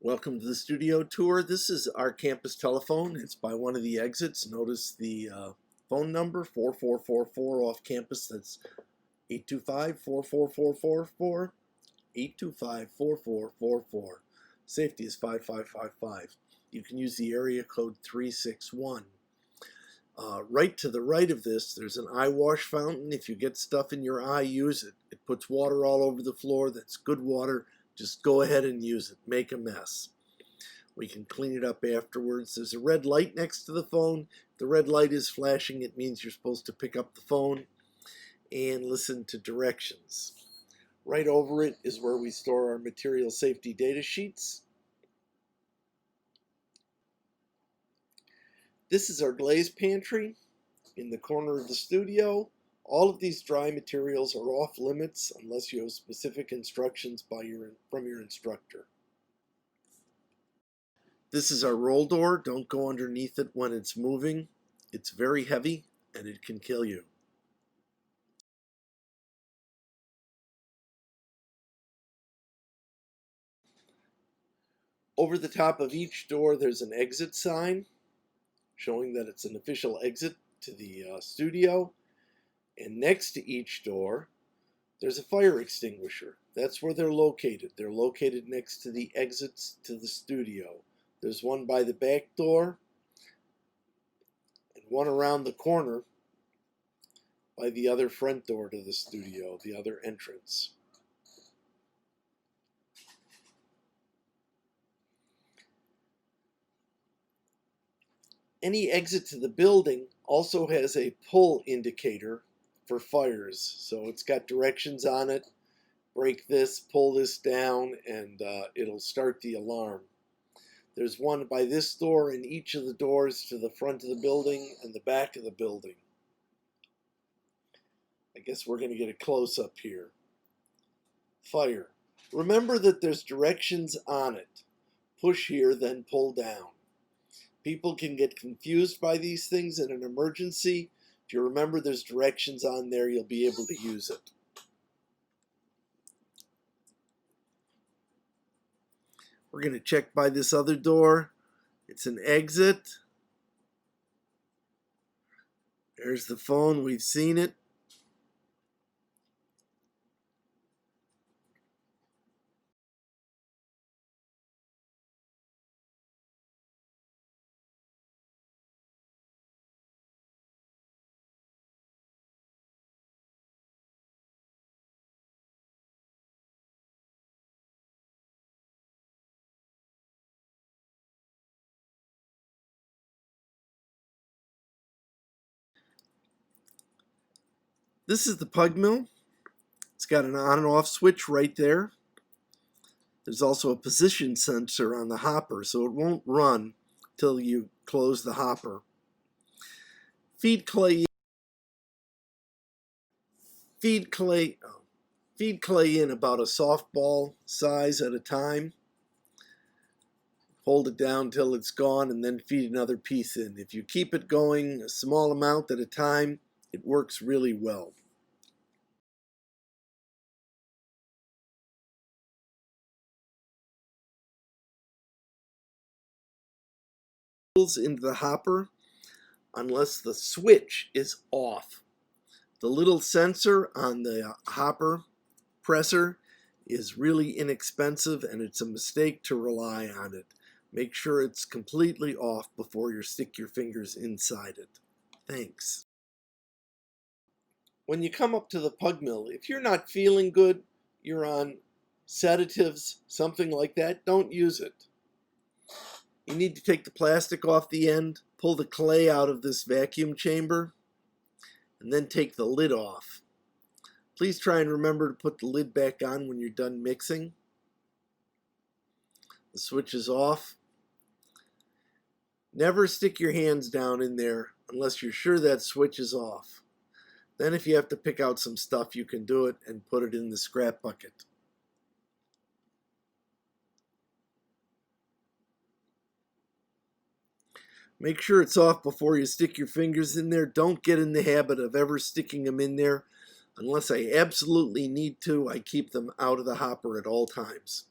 Welcome to the studio tour. This is our campus telephone. It's by one of the exits. Notice the phone number 4444 off campus. That's 825-44444, 825-4444. Safety is 5555. You can use the area code 361. Right to the right of this, there's an eye wash fountain. If you get stuff in your eye, use it. It puts water all over the floor. That's good water. Just go ahead and use it. Make a mess. We can clean it up afterwards. There's a red light next to the phone. If the red light is flashing, it means you're supposed to pick up the phone and listen to directions. Right over it is where we store our material safety data sheets. This is our glaze pantry in the corner of the studio. All of these dry materials are off limits unless you have specific instructions from your instructor. This is our roll door. Don't go underneath it when it's moving. It's very heavy and it can kill you. Over the top of each door there's an exit sign showing that it's an official exit to the studio. And next to each door, there's a fire extinguisher. That's where they're located. They're located next to the exits to the studio. There's one by the back door and one around the corner by the other front door to the studio, the other entrance. Any exit to the building also has a pull indicator for fires. So it's got directions on it. Break this, pull this down, and it'll start the alarm. There's one by this door and each of the doors to the front of the building and the back of the building. I guess we're going to get a close-up here. Fire. Remember that there's directions on it. Push here, then pull down. People can get confused by these things in an emergency. If you remember there's directions on there, you'll be able to use it. We're going to check by this other door. It's an exit. There's the phone. We've seen it. This is the Pug Mill. It's got an on and off switch right there. There's also a position sensor on the hopper, so it won't run till you close the hopper. Feed clay in about a softball size at a time. Hold it down till it's gone and then feed another piece in. If you keep it going a small amount at a time, it works really well. Into the hopper unless the switch is off. The little sensor on the hopper presser is really inexpensive and it's a mistake to rely on it. Make sure it's completely off before you stick your fingers inside it. Thanks. When you come up to the Pug Mill, if you're not feeling good, you're on sedatives, something like that, don't use it. You need to take the plastic off the end, pull the clay out of this vacuum chamber, and then take the lid off. Please try and remember to put the lid back on when you're done mixing. The switch is off. Never stick your hands down in there unless you're sure that switch is off. Then if you have to pick out some stuff, you can do it and put it in the scrap bucket. Make sure it's off before you stick your fingers in there. Don't get in the habit of ever sticking them in there. Unless I absolutely need to, I keep them out of the hopper at all times.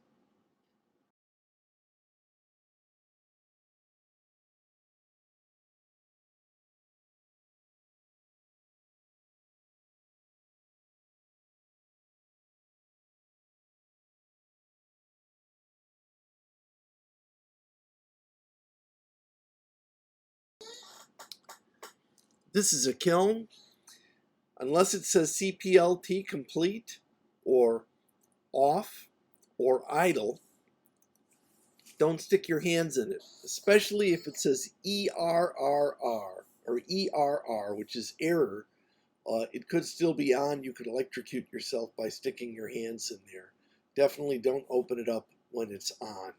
This is a kiln. Unless it says CPLT complete or off or idle, don't stick your hands in it, especially if it says ERRR or ERR, which is error. It could still be on. You could electrocute yourself by sticking your hands in there. Definitely don't open it up when it's on.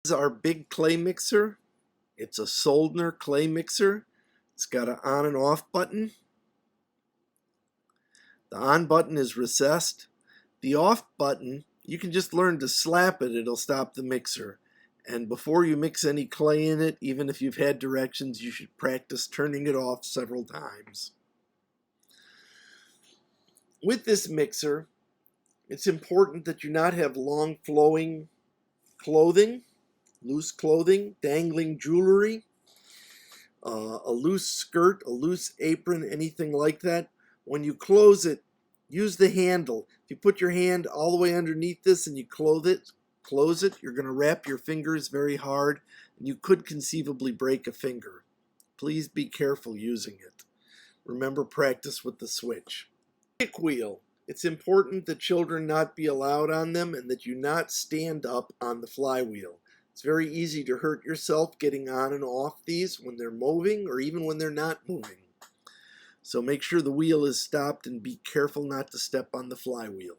This is our big clay mixer. It's a Soldner clay mixer. It's got an on and off button. The on button is recessed. The off button, you can just learn to slap it, it'll stop the mixer. And before you mix any clay in it, even if you've had directions, you should practice turning it off several times. With this mixer, it's important that you not have long flowing clothing, loose clothing, dangling jewelry, a loose skirt, a loose apron, anything like that. When you close it, use the handle. If you put your hand all the way underneath this and you close it, you're going to wrap your fingers very hard and you could conceivably break a finger. Please be careful using it. Remember, practice with the switch. Kick wheel. It's important that children not be allowed on them and that you not stand up on the flywheel. It's very easy to hurt yourself getting on and off these when they're moving or even when they're not moving. So make sure the wheel is stopped and be careful not to step on the flywheel.